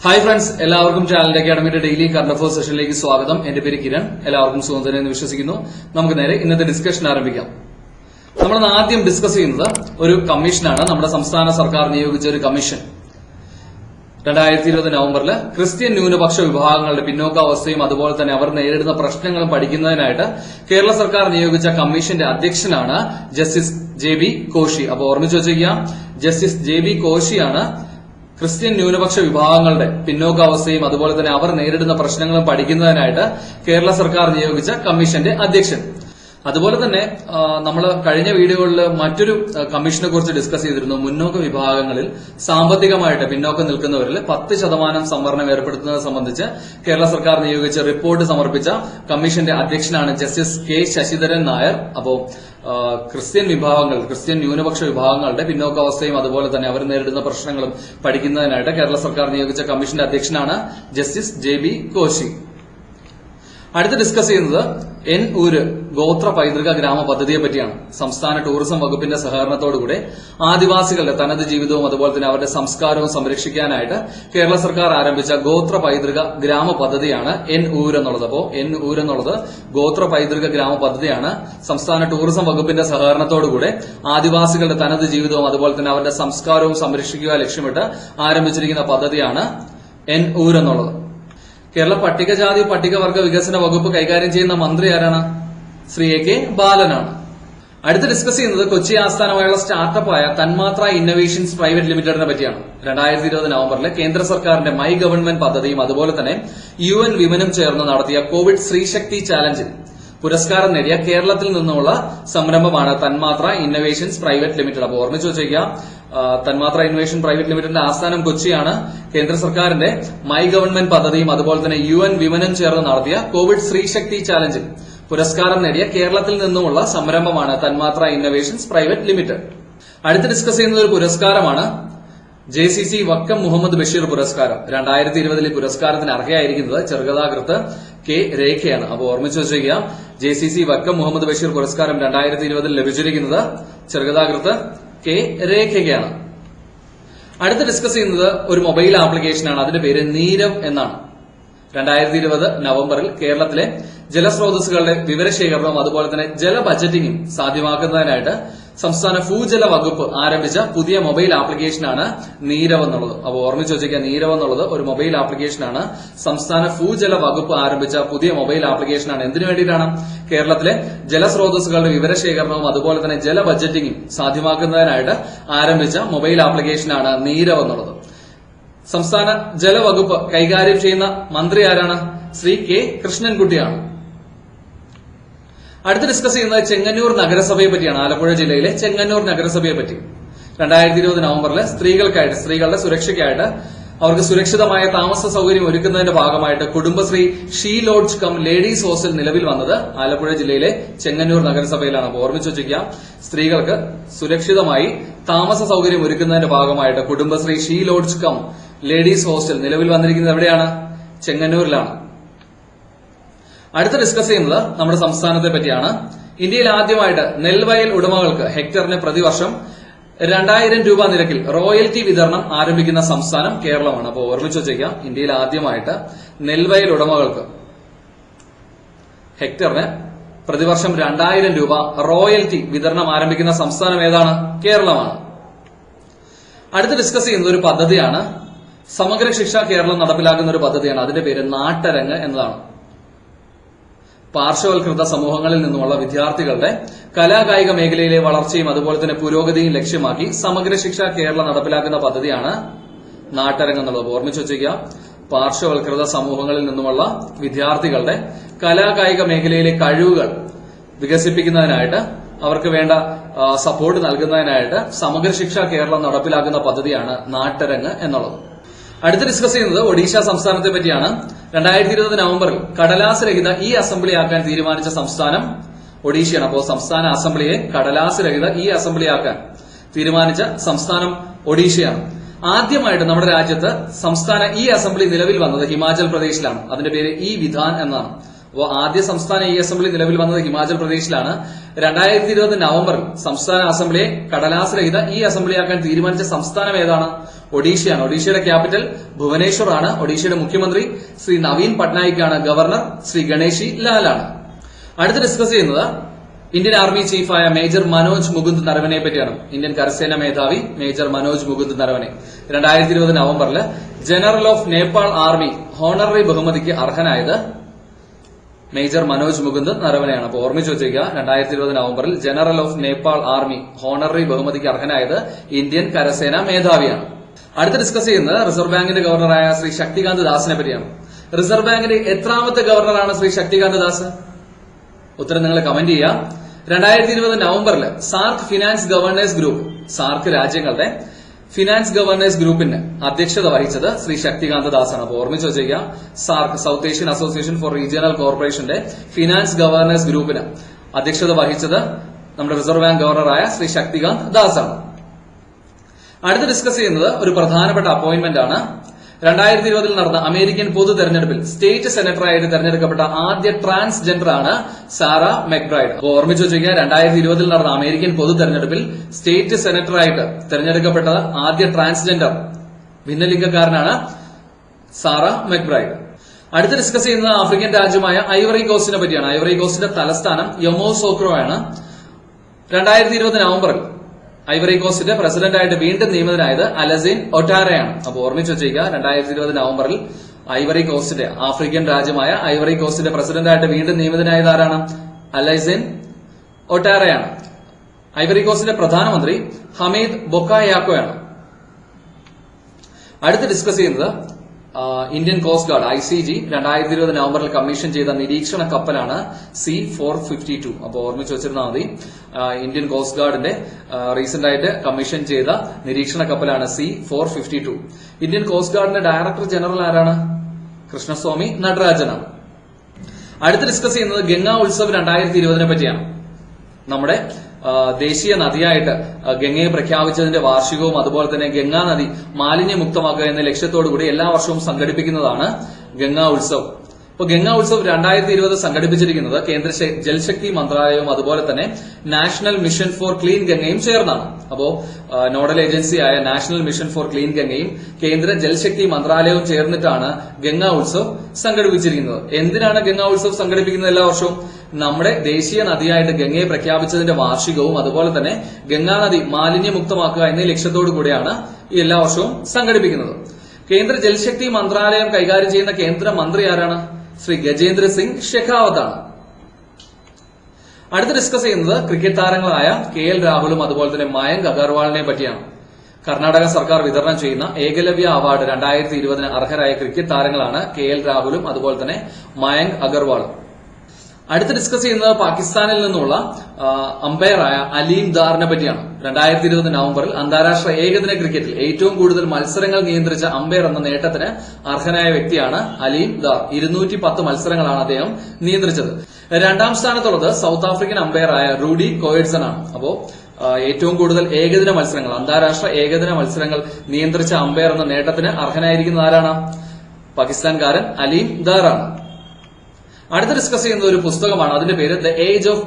Hi friends, എല്ലാവർക്കും channel അക്കാഡമിയുടെ daily current affairs സെഷനിലേക്ക് സ്വാഗതം. എന്റെ പേര് കിരൺ. എല്ലാവർക്കും സുഖം തന്നെ എന്ന് വിശ്വസിക്കുന്നു. നമുക്ക് നേരെ ഇന്നത്തെ ഡിസ്കഷൻ ആരംഭിക്കാം. നമ്മൾ ആദ്യം ഡിസ്കസ് ചെയ്യുന്നത് ഒരു കമ്മീഷനാണ്. നമ്മുടെ സംസ്ഥാന സർക്കാർ നിയോഗിച്ച ഒരു കമ്മീഷൻ 2020 നവംബറിൽ ക്രിസ്ത്യൻ ന്യൂനപക്ഷ വിഭാഗങ്ങളുടെ പിന്നോക്കാവസ്ഥയും അതുപോലെ തന്നെ അവർ നേരിടുന്ന പ്രശ്നങ്ങളും പഠിക്കുന്നതിനായിട്ട് കേരള സർക്കാർ നിയോഗിച്ച കമ്മീഷന്റെ അധ്യക്ഷനാണ് ജസ്റ്റിസ് JB കോശി. അപ്പോൾ ഓർമ്മിച്ചു വെച്ചിരിക്കുക, ജസ്റ്റിസ് JB കോശിയാണ് ക്രിസ്ത്യൻ ന്യൂനപക്ഷ വിഭാഗങ്ങളുടെ പിന്നോക്കാവസ്ഥയും അതുപോലെ തന്നെ അവർ നേരിടുന്ന പ്രശ്നങ്ങളും പഠിക്കുന്നതിനായിട്ട് കേരള സർക്കാർ നിയോഗിച്ച കമ്മീഷന്റെ അധ്യക്ഷൻ. അതുപോലെ തന്നെ നമ്മൾ കഴിഞ്ഞ വീഡിയോകളിൽ മറ്റൊരു കമ്മീഷനെ കുറിച്ച് ഡിസ്കസ് ചെയ്തിരുന്നു. മുന്നോക്ക വിഭാഗങ്ങളിൽ സാമ്പത്തികമായിട്ട് പിന്നോക്കം നിൽക്കുന്നവരിൽ 10% സംവരണം ഏർപ്പെടുത്തുന്നത് സംബന്ധിച്ച് കേരള സർക്കാർ നിയോഗിച്ച റിപ്പോർട്ട് സമർപ്പിച്ച കമ്മീഷന്റെ അധ്യക്ഷനാണ് ജസ്റ്റിസ് K ശശിധരൻ നായർ. അപ്പോ ക്രിസ്ത്യൻ ന്യൂനപക്ഷ വിഭാഗങ്ങളുടെ പിന്നോക്കാവസ്ഥയും അതുപോലെ തന്നെ അവർ നേരിടുന്ന പ്രശ്നങ്ങളും പഠിക്കുന്നതിനായിട്ട് കേരള സർക്കാർ നിയോഗിച്ച കമ്മീഷന്റെ അധ്യക്ഷനാണ് ജസ്റ്റിസ് JB കോശി. അടുത്ത് ഡിസ്കസ് ചെയ്യുന്നത് N ഊര് ഗോത്ര പൈതൃക ഗ്രാമ പദ്ധതിയെ പറ്റിയാണ്. സംസ്ഥാന ടൂറിസം വകുപ്പിന്റെ സഹകരണത്തോടുകൂടി ആദിവാസികളുടെ തനത് ജീവിതവും അതുപോലെ തന്നെ അവരുടെ സംസ്കാരവും സംരക്ഷിക്കാനായിട്ട് കേരള സർക്കാർ ആരംഭിച്ച ഗോത്ര പൈതൃക ഗ്രാമ പദ്ധതിയാണ് N ഊര് എന്നുള്ളത്. അപ്പോൾ N ഊര് എന്നുള്ളത് ഗോത്ര പൈതൃക ഗ്രാമ പദ്ധതിയാണ്. സംസ്ഥാന ടൂറിസം വകുപ്പിന്റെ സഹകരണത്തോടുകൂടി ആദിവാസികളുടെ തനത് ജീവിതവും അതുപോലെ തന്നെ അവരുടെ സംസ്കാരവും സംരക്ഷിക്കുക ലക്ഷ്യമിട്ട് ആരംഭിച്ചിരിക്കുന്ന പദ്ധതിയാണ് N ഊര് എന്നുള്ളത്. കേരള പട്ടികജാതി പട്ടികവർഗ വികസന വകുപ്പ് കൈകാര്യം ചെയ്യുന്ന മന്ത്രി ആരാണ്? ശ്രീ AK ബാലനാണ്. അടുത്ത് ഡിസ്കസ് ചെയ്യുന്നത് കൊച്ചി ആസ്ഥാനമായുള്ള സ്റ്റാർട്ടപ്പായ തന്മാത്ര ഇന്നൊവേഷൻസ് പ്രൈവറ്റ് ലിമിറ്റഡിനെ പറ്റിയാണ്. 2020 നവംബറിൽ കേന്ദ്ര സർക്കാരിന്റെ മൈ ഗവൺമെന്റ് പദ്ധതിയും അതുപോലെ തന്നെ UN വിമനും ചേർന്ന് നടത്തിയ കോവിഡ് സ്ത്രീശക്തി ചാലഞ്ചിൽ പുരസ്കാരം നേടിയ കേരളത്തിൽ നിന്നുള്ള സംരംഭമാണ് തന്മാത്ര ഇന്നൊവേഷൻസ് പ്രൈവറ്റ് ലിമിറ്റഡ്. അപ്പോൾ ഓർമ്മിച്ചു വെച്ചേക്കുക, തന്മാത്ര ഇന്നൊവേഷൻ പ്രൈവറ്റ് ലിമിറ്റഡിന്റെ ആസ്ഥാനം കൊച്ചിയാണ്. കേന്ദ്ര സർക്കാരിന്റെ മൈ ഗവൺമെന്റ് പദ്ധതിയും അതുപോലെ തന്നെ UN വിമനും ചേർന്ന് നടത്തിയ കോവിഡ് സ്ത്രീശക്തി ചാലഞ്ചിൽ പുരസ്കാരം നേടിയ കേരളത്തിൽ നിന്നുമുള്ള സംരംഭമാണ് തന്മാത്ര ഇന്നൊവേഷൻസ് പ്രൈവറ്റ് ലിമിറ്റഡ്. അടുത്ത് ഡിസ്കസ് ചെയ്യുന്നത് ഒരു പുരസ്കാരമാണ് JCC വക്കം മുഹമ്മദ് ബഷീർ പുരസ്കാരം. 2020 പുരസ്കാരത്തിന് അർഹയായിരിക്കുന്നത് ചെറുകഥാകൃത്ത് K രേഖയാണ്. അപ്പോൾ ഓർമ്മിച്ചു വെച്ചേക്കുക, JCC വക്കം മുഹമ്മദ് ബഷീർ പുരസ്കാരം 2020 ലഭിച്ചിരിക്കുന്നത് ചെറുകഥാകൃത്ത് K രേഖയ്ക്കാണ്. അടുത്ത് ഡിസ്കസ് ചെയ്യുന്നത് ഒരു മൊബൈൽ ആപ്ലിക്കേഷനാണ്. അതിന്റെ പേര് നീരവ് എന്നാണ്. 2020 നവംബറിൽ കേരളത്തിലെ ജലസ്രോതസ്സുകളുടെ വിവരശേഖരണവും അതുപോലെ തന്നെ ജല ബജറ്റിംഗും സാധ്യമാക്കുന്നതിനായിട്ട് സംസ്ഥാന ഭൂജല വകുപ്പ് ആരംഭിച്ച പുതിയ മൊബൈൽ ആപ്ലിക്കേഷനാണ് നീരവ് എന്നുള്ളത്. അപ്പോൾ ഓർമ്മിച്ചു വെച്ചേക്കുക, നീരവ് എന്നുള്ളത് ഒരു മൊബൈൽ ആപ്ലിക്കേഷനാണ്. സംസ്ഥാന ഭൂജല വകുപ്പ് ആരംഭിച്ച പുതിയ മൊബൈൽ ആപ്ലിക്കേഷനാണ്. എന്തിനു വേണ്ടിയിട്ടാണ്? കേരളത്തിലെ ജലസ്രോതസ്സുകളുടെ വിവരശേഖരണവും അതുപോലെ തന്നെ ജല ബജറ്റിംഗും സാധ്യമാക്കുന്നതിനായിട്ട് ആരംഭിച്ച മൊബൈൽ ആപ്ലിക്കേഷനാണ് നീരവ് എന്നുള്ളത്. സംസ്ഥാന ജലവകുപ്പ് കൈകാര്യം ചെയ്യുന്ന മന്ത്രി ആരാണ്? ശ്രീ K കൃഷ്ണൻകുട്ടിയാണ്. അടുത്ത് ഡിസ്കസ് ചെയ്യുന്നത് ചെങ്ങന്നൂർ നഗരസഭയെ പറ്റിയാണ്. ആലപ്പുഴ ജില്ലയിലെ ചെങ്ങന്നൂർ നഗരസഭയെ പറ്റി 2020 നവംബറിൽ സ്ത്രീകളുടെ സുരക്ഷയ്ക്കായിട്ട് അവർക്ക് സുരക്ഷിതമായ താമസ സൗകര്യം ഒരുക്കുന്നതിന്റെ ഭാഗമായിട്ട് Kudumbashree she lodge cum ladies hostel നിലവിൽ വന്നത് ആലപ്പുഴ ജില്ലയിലെ ചെങ്ങന്നൂർ നഗരസഭയിലാണ്. അപ്പോൾ ഓർമ്മിച്ചു വെച്ചിരിക്കുക, സ്ത്രീകൾക്ക് സുരക്ഷിതമായി താമസ സൗകര്യം ഒരുക്കുന്നതിന്റെ ഭാഗമായിട്ട് Kudumbashree she lodge cum ladies hostel നിലവിൽ വന്നിരിക്കുന്നത് എവിടെയാണ്? ചെങ്ങന്നൂരിലാണ്. അടുത്ത് ഡിസ്കസ് ചെയ്യുന്നത് നമ്മുടെ സംസ്ഥാനത്തെ പറ്റിയാണ്. ഇന്ത്യയിൽ ആദ്യമായിട്ട് നെൽവയൽ ഉടമകൾക്ക് ഹെക്ടറിന് പ്രതിവർഷം 2000 രൂപ നിരക്കിൽ റോയൽറ്റി വിതരണം ആരംഭിക്കുന്ന സംസ്ഥാനം കേരളമാണ്. അപ്പോൾ ഓർമ്മിച്ചു വെച്ചേക്കാം, ഇന്ത്യയിൽ ആദ്യമായിട്ട് നെൽവയൽ ഉടമകൾക്ക് ഹെക്ടറിന് പ്രതിവർഷം 2000 രൂപ റോയൽറ്റി വിതരണം ആരംഭിക്കുന്ന സംസ്ഥാനം ഏതാണ്? കേരളമാണ്. അടുത്ത് ഡിസ്കസ് ചെയ്യുന്നത് ഒരു പദ്ധതിയാണ്. സമഗ്ര ശിക്ഷ കേരളം നടപ്പിലാക്കുന്ന ഒരു പദ്ധതിയാണ്. അതിന്റെ പേര് നാട്ടരങ്ങ് എന്നതാണ്. പാർശ്വവൽകൃത സമൂഹങ്ങളിൽ നിന്നുമുള്ള വിദ്യാർത്ഥികളുടെ കലാകായിക മേഖലയിലെ വളർച്ചയും അതുപോലെ തന്നെ പുരോഗതിയും ലക്ഷ്യമാക്കി സമഗ്ര ശിക്ഷ കേരളം നടപ്പിലാക്കുന്ന പദ്ധതിയാണ് നാട്ടരങ്ങ് എന്നുള്ളത്. ഓർമ്മിച്ചു വെച്ചിരിക്കുക, പാർശ്വവൽകൃത സമൂഹങ്ങളിൽ നിന്നുമുള്ള വിദ്യാർത്ഥികളുടെ കലാകായിക മേഖലയിലെ കഴിവുകൾ വികസിപ്പിക്കുന്നതിനായിട്ട് അവർക്ക് വേണ്ട സപ്പോർട്ട് നൽകുന്നതിനായിട്ട് സമഗ്ര ശിക്ഷ കേരളം നടപ്പിലാക്കുന്ന പദ്ധതിയാണ് നാട്ടരങ്ങ് എന്നുള്ളത്. അടുത്ത് ഡിസ്കസ് ചെയ്യുന്നത് ഒഡീഷ സംസ്ഥാനത്തെ പറ്റിയാണ്. 2020 നവംബറിൽ കടലാസ് രഹിത ഈ അസംബ്ലി ആക്കാൻ തീരുമാനിച്ച സംസ്ഥാനം ഒഡീഷയാണ്. അപ്പോൾ സംസ്ഥാന അസംബ്ലിയെ കടലാസ് രഹിത ഈ അസംബ്ലി ആക്കാൻ തീരുമാനിച്ച സംസ്ഥാനം ഒഡീഷയാണ്. ആദ്യമായിട്ട് നമ്മുടെ രാജ്യത്ത് സംസ്ഥാന ഈ അസംബ്ലി നിലവിൽ വന്നത് ഹിമാചൽ പ്രദേശിലാണ്. അതിന്റെ പേര് ഈ വിധാൻ എന്നാണ്. അപ്പോൾ ആദ്യ സംസ്ഥാന ഈ അസംബ്ലി നിലവിൽ വന്നത് ഹിമാചൽ പ്രദേശിലാണ്. 2020 നവംബറിൽ സംസ്ഥാന അസംബ്ലിയെ കടലാസ് രഹിത ഈ അസംബ്ലിയാക്കാൻ തീരുമാനിച്ച സംസ്ഥാനം ഏതാണ്? ഒഡീഷയാണ്. ഒഡീഷയുടെ ക്യാപിറ്റൽ ഭുവനേശ്വർ ആണ്. ഒഡീഷയുടെ മുഖ്യമന്ത്രി ശ്രീ നവീൻ പട്നായിക്കാണ്. ഗവർണർ ശ്രീ ഗണേഷി ലാലാണ്. അടുത്ത് ഡിസ്കസ് ചെയ്യുന്നത് ഇന്ത്യൻ ആർമി ചീഫായ മേജർ മനോജ് മുകുന്ദ് നരവനെ പറ്റിയാണ്. ഇന്ത്യൻ കരസേന മേധാവി മേജർ മനോജ് മുകുന്ദ് നരവനെ 2020 നവംബറിൽ general of Nepal army honorary ബഹുമതിക്ക് അർഹനായത് മേജർ മനോജ് മുകുന്ദ് നരവനെയാണ്. അപ്പോൾ ഓർമ്മിച്ചു വെച്ചേക്കുക, 2020 നവംബറിൽ general of Nepal army honorary ബഹുമതിക്ക് അർഹനായത് ഇന്ത്യൻ കരസേന മേധാവിയാണ്. അടുത്ത് ഡിസ്കസ് ചെയ്യുന്നത് റിസർവ് ബാങ്കിന്റെ ഗവർണറായ ശ്രീ ശക്തികാന്ത് ദാസിനെ പറ്റിയാണ്. റിസർവ് ബാങ്കിന്റെ എത്രാമത്തെ ഗവർണറാണ് ശ്രീ ശക്തികാന്ത് ദാസ്? ഉത്തരം നിങ്ങൾ കമന്റ് ചെയ്യുക. 2020 നവംബറിൽ സാർക്ക് ഫിനാൻസ് ഗവർണേഴ്സ് ഗ്രൂപ്പ്, സാർക്ക് രാജ്യങ്ങളുടെ ഫിനാൻസ് ഗവർണേഴ്സ് ഗ്രൂപ്പിന് അധ്യക്ഷത വഹിച്ചത് ശ്രീ ശക്തികാന്ത് ദാസാണ്. അപ്പോൾ ഓർമ്മിച്ച് വെച്ചേക്കുക, SAARC south Asian association for regional കോർപ്പറേഷന്റെ ഫിനാൻസ് ഗവർണേഴ്സ് ഗ്രൂപ്പിന് അധ്യക്ഷത വഹിച്ചത് നമ്മുടെ റിസർവ് ബാങ്ക് ഗവർണറായ ശ്രീ ശക്തികാന്ത് ദാസാണ്. അടുത്ത് ഡിസ്കസ് ചെയ്യുന്നത് ഒരു പ്രധാനപ്പെട്ട അപ്പോയിന്റ്മെന്റ് ആണ്. 2020 നടന്ന അമേരിക്കൻ പൊതു തെരഞ്ഞെടുപ്പിൽ സ്റ്റേറ്റ് സെനറ്ററായിട്ട് തെരഞ്ഞെടുക്കപ്പെട്ട ആദ്യ ട്രാൻസ്ജെൻഡർ ആണ് സാറ മെക്ബ്രൈഡ്. അപ്പോൾ ഓർമ്മിച്ചു വെച്ചിരിക്കുക, 2020 നടന്ന അമേരിക്കൻ പൊതു തെരഞ്ഞെടുപ്പിൽ സ്റ്റേറ്റ് സെനറ്ററായിട്ട് തെരഞ്ഞെടുക്കപ്പെട്ട ആദ്യ ട്രാൻസ്ജെൻഡർ ഭിന്നലിംഗക്കാരനാണ് സാറ മെക്ബ്രൈഡ്. അടുത്ത് ഡിസ്കസ് ചെയ്യുന്നത് ആഫ്രിക്കൻ രാജ്യമായ ഐവറി കോസ്റ്റിനെ പറ്റിയാണ്. ഐവറി കോസ്റ്റിന്റെ തലസ്ഥാനം യമോസോക്രോ ആണ്. 2020 നവംബറിൽ ഐവറി കോസ്റ്റിന്റെ പ്രസിഡന്റായിട്ട് വീണ്ടും നിയമിതനായത് അലസൈൻ ഒട്ടാരയാണ്. അപ്പോൾ ഓർമ്മിച്ചു വെച്ചേക്കുക, 2020 നവംബറിൽ ഐവറി കോസ്റ്റിന്റെ ആഫ്രിക്കൻ രാജ്യമായ ഐവറി കോസ്റ്റിന്റെ പ്രസിഡന്റായിട്ട് വീണ്ടും നിയമിതനായത് ആരാണ്? അലസൈൻ ഒട്ടാരയാണ്. ഐവറി കോസ്റ്റിന്റെ പ്രധാനമന്ത്രി ഹമീദ് ബൊക്കായാക്കോയാണ്. അടുത്ത് ഡിസ്കസ് ചെയ്യുന്നത് ഇന്ത്യൻ കോസ്റ്റ് ഗാർഡ് ICG 2020 നവംബറിൽ കമ്മീഷൻ ചെയ്ത നിരീക്ഷണ കപ്പലാണ് C-452. അപ്പോൾ ഓർമ്മിച്ച് വെച്ചിരുന്നാൽ മതി, ഇന്ത്യൻ കോസ്റ്റ് ഗാർഡിന്റെ റീസെന്റ് ആയിട്ട് കമ്മീഷൻ ചെയ്ത നിരീക്ഷണ കപ്പലാണ് C-452. ഇന്ത്യൻ കോസ്റ്റ് ഗാർഡിന്റെ ഡയറക്ടർ ജനറൽ ആരാണ്? കൃഷ്ണസ്വാമി നടരാജനാണ്. അടുത്ത് ഡിസ്കസ് ചെയ്യുന്നത് ഗംഗാ ഉത്സവ് 2020 പറ്റിയാണ്. നമ്മുടെ ദേശീയ നദിയായിട്ട് ഗംഗയെ പ്രഖ്യാപിച്ചതിന്റെ വാർഷികവും അതുപോലെ തന്നെ ഗംഗാ നദി മാലിന്യമുക്തമാക്കുക എന്ന ലക്ഷ്യത്തോടുകൂടി എല്ലാ വർഷവും സംഘടിപ്പിക്കുന്നതാണ് ഗംഗാ ഉത്സവ്. ഇപ്പൊ ഗംഗാ ഉത്സവ് 2020 സംഘടിപ്പിച്ചിരിക്കുന്നത് കേന്ദ്ര ജൽശക്തി മന്ത്രാലയവും അതുപോലെ തന്നെ നാഷണൽ മിഷൻ ഫോർ ക്ലീൻ ഗംഗയും ചേർന്നാണ്. അപ്പോ നോഡൽ ഏജൻസിയായ നാഷണൽ മിഷൻ ഫോർ ക്ലീൻ ഗംഗയും കേന്ദ്ര ജൽശക്തി മന്ത്രാലയവും ചേർന്നിട്ടാണ് ഗംഗാ ഉത്സവ് സംഘടിപ്പിച്ചിരിക്കുന്നത്. എന്തിനാണ് ഗംഗാ ഉത്സവ് സംഘടിപ്പിക്കുന്നത് എല്ലാ വർഷവും? നമ്മുടെ ദേശീയ നദിയായിട്ട് ഗംഗയെ പ്രഖ്യാപിച്ചതിന്റെ വാർഷികവും അതുപോലെ തന്നെ ഗംഗാ നദി മാലിന്യമുക്തമാക്കുക എന്ന ലക്ഷ്യത്തോടു കൂടിയാണ് ഈ എല്ലാ വർഷവും സംഘടിപ്പിക്കുന്നത്. കേന്ദ്ര ജൽശക്തി മന്ത്രാലയം കൈകാര്യം ചെയ്യുന്ന കേന്ദ്ര മന്ത്രി ആരാണ്? ശ്രീ ഗജേന്ദ്ര സിംഗ് ഷെഖാവത്താണ്. അടുത്ത് ഡിസ്കസ് ചെയ്യുന്നത് ക്രിക്കറ്റ് താരങ്ങളായ KL രാഹുലും അതുപോലെ തന്നെ മയങ്ക് അഗർവാളിനെ പറ്റിയാണ്. കർണാടക സർക്കാർ വിതരണം ചെയ്യുന്ന ഏകലവ്യ അവാർഡ് 2020 അർഹരായ ക്രിക്കറ്റ് താരങ്ങളാണ് KL രാഹുലും അതുപോലെ തന്നെ മയങ്ക് അഗർവാളും. അടുത്ത് ഡിസ്കസ് ചെയ്യുന്നത് പാകിസ്ഥാനിൽ നിന്നുള്ള അമ്പയറായ അലീം ദാറിനെ പറ്റിയാണ്. 2020 നവംബറിൽ അന്താരാഷ്ട്ര ഏകദിന ക്രിക്കറ്റിൽ ഏറ്റവും കൂടുതൽ മത്സരങ്ങൾ നിയന്ത്രിച്ച അമ്പയർ എന്ന നേട്ടത്തിന് അർഹനായ വ്യക്തിയാണ് അലീം ദാർ. 210 മത്സരങ്ങളാണ് അദ്ദേഹം നിയന്ത്രിച്ചത്. രണ്ടാം സ്ഥാനത്തുള്ളത് സൗത്ത് ആഫ്രിക്കൻ അമ്പയറായ റൂഡി കോയഡ്സൺ ആണ്. അപ്പോ ഏറ്റവും കൂടുതൽ ഏകദിന മത്സരങ്ങൾ, അന്താരാഷ്ട്ര ഏകദിന മത്സരങ്ങൾ നിയന്ത്രിച്ച അമ്പയർ എന്ന നേട്ടത്തിന് അർഹനായിരിക്കുന്നത് ആരാണ്? പാകിസ്ഥാൻകാരൻ അലീം ദാറാണ്. അടുത്ത് ഡിസ്കസ് ചെയ്യുന്ന ഒരു പുസ്തകമാണ്. അതിന്റെ പേര് the age of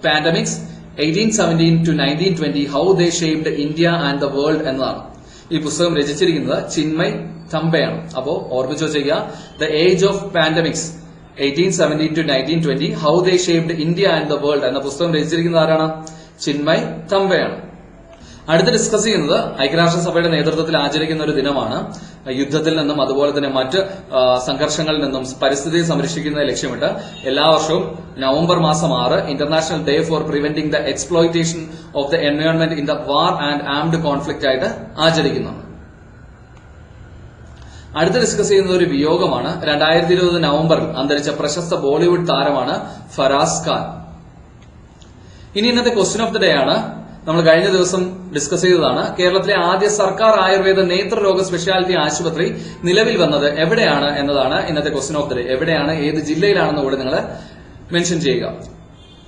pandemics 1817 to 1920 how they shaped India and the world എന്നതാണ്. ഈ പുസ്തകം രചിച്ചിരിക്കുന്നത് ചിന്മയ് തമ്പയാണ്. അപ്പോ ഓർമ്മിച്ചു വെച്ചേക്കുക, the age of pandemics 1817 to 1920 how they shaped India and the world എന്ന പുസ്തകം രചിച്ചിരിക്കുന്നത് ആരാണ്? ചിന്മയ് തമ്പയാണ്. അടുത്ത് ഡിസ്കസ് ചെയ്യുന്നത് ഐക്യരാഷ്ട്രസഭയുടെ നേതൃത്വത്തിൽ ആചരിക്കുന്ന ഒരു ദിനമാണ്. യുദ്ധത്തിൽ നിന്നും അതുപോലെ തന്നെ മറ്റ് സംഘർഷങ്ങളിൽ നിന്നും പരിസ്ഥിതിയെ സംരക്ഷിക്കുന്നതിനെ ലക്ഷ്യമിട്ട് എല്ലാ വർഷവും നവംബർ മാസം 6 international day for preventing the exploitation of the environment in the war and armed conflict ആയിട്ട് ആചരിക്കുന്നു. അടുത്ത് ഡിസ്കസ് ചെയ്യുന്നത് ഒരു വിയോഗമാണ്. 2020 നവംബറിൽ അന്തരിച്ച പ്രശസ്ത ബോളിവുഡ് താരമാണ് ഫറാസ് ഖാൻ. ഇനി ഇന്നത്തെ ക്വസ്റ്റ്യൻ ഓഫ് ദി ഡേ ആണ്. നമ്മൾ കഴിഞ്ഞ ദിവസം ഡിസ്കസ് ചെയ്തതാണ്. കേരളത്തിലെ ആദ്യ സർക്കാർ ആയുർവേദ നേത്രരോഗ സ്പെഷ്യാലിറ്റി ആശുപത്രി നിലവിൽ വന്നത് എവിടെയാണ് എന്നതാണ് ഇന്നത്തെ ക്വസ്റ്റ്യൻ ഓഫ് ദി ഡേ. എവിടെയാണ്, ഏത് ജില്ലയിലാണെന്ന് കൂടെ നിങ്ങൾ മെൻഷൻ ചെയ്യുക.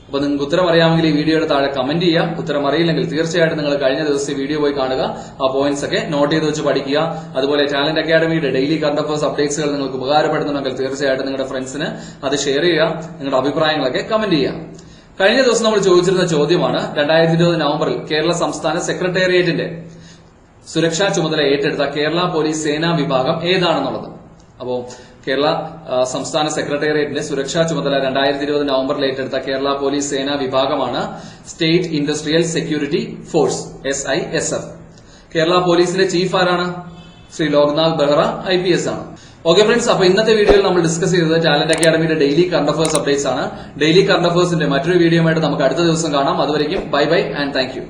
അപ്പൊ നിങ്ങൾക്ക് ഉത്തരം അറിയാമെങ്കിൽ ഈ വീഡിയോയുടെ താഴെ കമന്റ് ചെയ്യാം. ഉത്തരം അറിയില്ലെങ്കിൽ തീർച്ചയായിട്ടും നിങ്ങൾ കഴിഞ്ഞ ദിവസത്തെ വീഡിയോ പോയി കാണുക. ആ പോയിന്റ്സ് ഒക്കെ നോട്ട് ചെയ്ത് വെച്ച് പഠിക്കുക. അതുപോലെ ടാലന്റ് അക്കാഡമിയുടെ ഡെയിലി കറണ്ട് അഫയേഴ്സ് അപ്ഡേറ്റ്സുകൾ നിങ്ങൾക്ക് ഉപകാരപ്പെടുന്നുണ്ടെങ്കിൽ തീർച്ചയായിട്ടും നിങ്ങളുടെ ഫ്രണ്ട്സിന് അത് ഷെയർ ചെയ്യുക. നിങ്ങളുടെ അഭിപ്രായങ്ങളൊക്കെ കമന്റ് ചെയ്യുക. കഴിഞ്ഞ ദിവസം നമ്മൾ ചോദിച്ചിരുന്ന ചോദ്യമാണ് 2020 നവംബറിൽ കേരള സംസ്ഥാന സെക്രട്ടേറിയറ്റിന്റെ സുരക്ഷാ ചുമതല ഏറ്റെടുത്ത കേരള പോലീസ് സേനാ വിഭാഗം ഏതാണെന്നുള്ളത്. അപ്പോ കേരള സംസ്ഥാന സെക്രട്ടേറിയറ്റിന്റെ സുരക്ഷാ ചുമതല 2020 നവംബറിൽ ഏറ്റെടുത്ത കേരള പോലീസ് സേനാ വിഭാഗമാണ് state industrial security force SISF. Kerala പോലീസിന്റെ ചീഫ് ആരാണ്? ശ്രീ ലോക്നാഥ് ബെഹ്റ IPS ആണ്. ഓക്കെ ഫ്രണ്ട്സ്, അപ്പൊ ഇന്നത്തെ വീഡിയോയിൽ നമ്മൾ ഡിസ്കസ് ചെയ്തത് ടാലന്റ് അക്കാഡമിയുടെ ഡെയിലി കറണ്ട് അഫയേഴ്സ് അപ്ഡേറ്റ്സ് ആണ്. ഡെയിലി കറണ്ട് അഫയേഴ്സിന്റെ മറ്റൊരു വീഡിയോ ആയിട്ട് നമുക്ക് അടുത്ത ദിവസം കാണാം. അതുവരെയും bye bye and thank U.